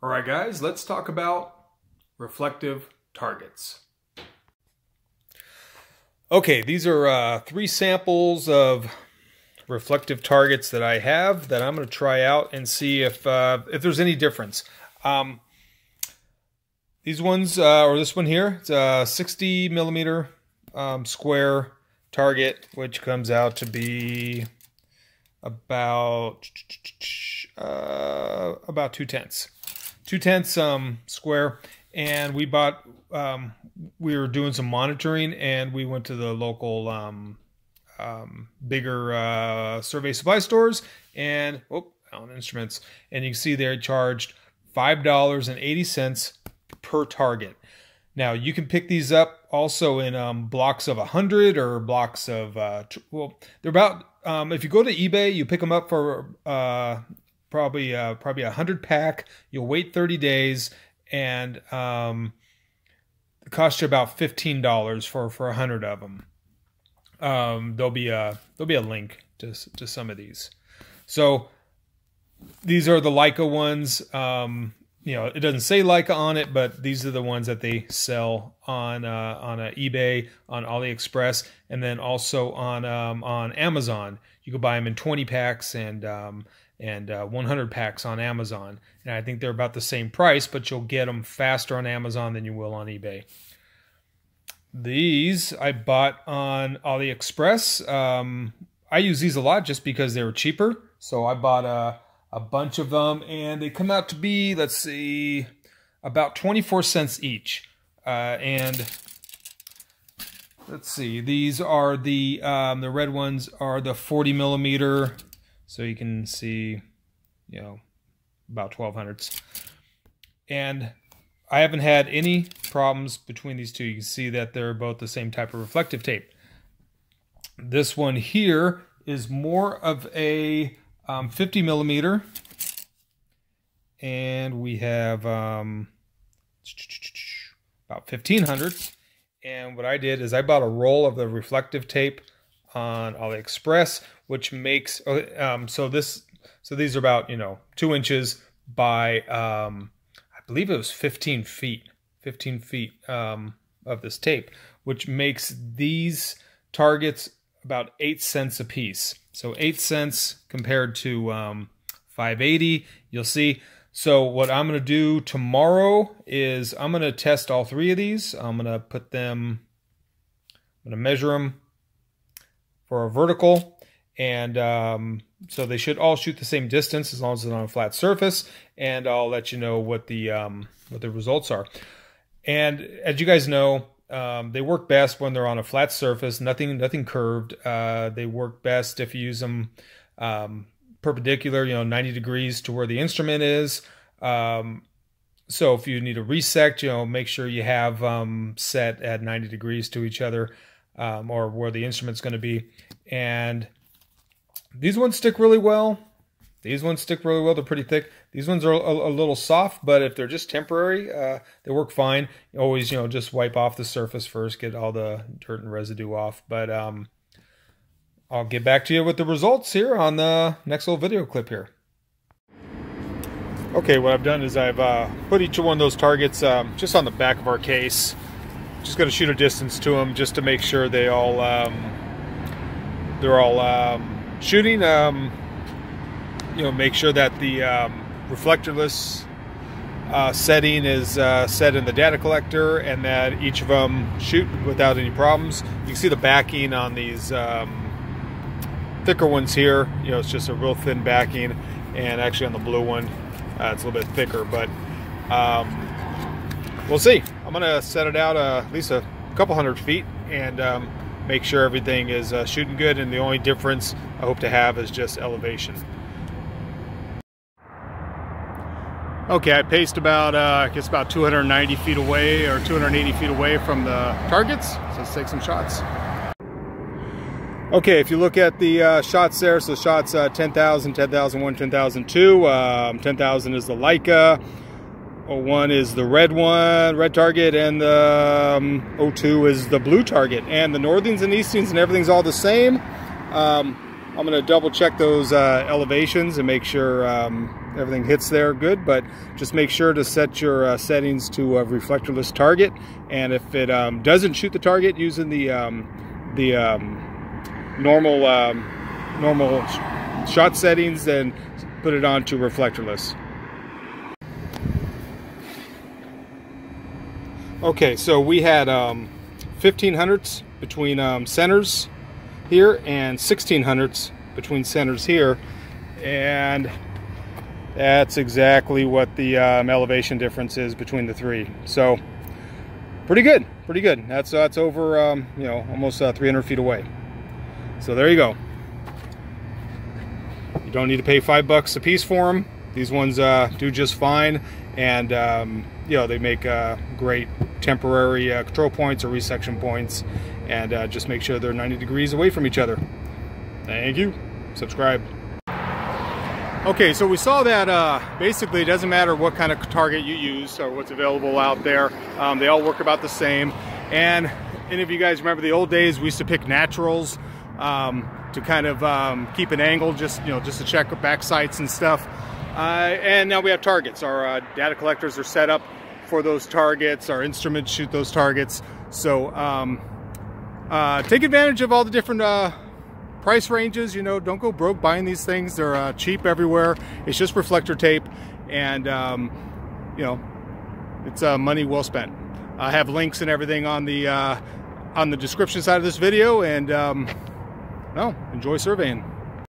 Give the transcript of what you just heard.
All right, guys, let's talk about reflective targets. Okay, these are 3 samples of reflective targets that I have that I'm going to try out and see if there's any difference. These ones, or this one here, it's a 60 millimeter square target, which comes out to be about 2/10 square. And we bought, we were doing some monitoring, and we went to the local bigger survey supply stores and on instruments, and you can see they charged $5.80 per target. Now you can pick these up also in blocks of 100 or blocks of they're about if you go to eBay, you pick them up for probably a 100 pack. You'll wait 30 days, and it costs you about $15 for 100 of them. There'll be a link to some of these. So these are the Leica ones. You know, it doesn't say Leica on it, but these are the ones that they sell on eBay, on AliExpress, and then also on Amazon. You can buy them in 20 packs and 100 packs on Amazon. And I think they're about the same price, but you'll get them faster on Amazon than you will on eBay. These I bought on AliExpress. I use these a lot just because they were cheaper. So I bought a bunch of them, and they come out to be, let's see, about 24 cents each. And let's see, these are the red ones are the 40 millimeter. So you can see, you know, about 1200s. And I haven't had any problems between these two. You can see that they're both the same type of reflective tape. This one here is more of a 50 millimeter, and we have about 1500. And what I did is I bought a roll of the reflective tape on AliExpress, which makes so these are about 2 inches by I believe it was 15 feet of this tape, which makes these targets about 8 cents a piece. So 8 cents compared to $5.80, you'll see. So what I'm going to do tomorrow is I'm going to test all 3 of these. I'm going to put them, I'm going to measure them for a vertical, and so they should all shoot the same distance as long as it's on a flat surface, and I'll let you know what the results are. And as you guys know, they work best when they're on a flat surface, nothing curved. They work best if you use them perpendicular, 90 degrees to where the instrument is. So if you need to resect, make sure you have set at 90 degrees to each other, or where the instrument's going to be. And these ones stick really well. These ones stick really well. They're pretty thick. These ones are a little soft, but if they're just temporary, they work fine. You always, just wipe off the surface first, get all the dirt and residue off. But I'll get back to you with the results here on the next little video clip here. Okay, what I've done is I've put each one of those targets just on the back of our case. Just going to shoot a distance to them just to make sure they're all shooting. Make sure that the reflectorless setting is set in the data collector, and that each of them shoot without any problems. You can see the backing on these thicker ones here. It's just a real thin backing, and actually on the blue one, it's a little bit thicker. But we'll see. I'm gonna set it out at least a couple 100 feet and make sure everything is shooting good. And the only difference I hope to have is just elevation. Okay, I paced about, I guess about 290 feet away or 280 feet away from the targets. So let's take some shots. Okay, if you look at the shots there, so shots 10,000, 10,001, 10,002. 10,000 is the Leica. 01 is the red one, red target, and the 02 is the blue target. And the northerns and easterns and everything's all the same. I'm going to double check those elevations and make sure everything hits there good, but just make sure to set your settings to a reflectorless target, and if it doesn't shoot the target using the normal shot settings, then put it on to reflectorless. Okay, so we had 1500ths between centers here and 1600ths between centers here, and that's exactly what the elevation difference is between the three. So pretty good, pretty good. That's over you know, almost 300 feet away. So there you go. You don't need to pay $5 a piece for them. These ones do just fine, and you know, they make great temporary control points or resection points, and just make sure they're 90 degrees away from each other. Thank you. Subscribe. Okay, so we saw that basically it doesn't matter what kind of target you use or what's available out there. They all work about the same. And any of you guys remember the old days, we used to pick naturals to kind of keep an angle, just to check back sights and stuff. And now we have targets. Our data collectors are set up for those targets. Our instruments shoot those targets. So take advantage of all the different price ranges. You know, don't go broke buying these things. They're cheap everywhere. It's just reflector tape, and you know, it's money well spent. I have links and everything on the description side of this video, and no, enjoy surveying.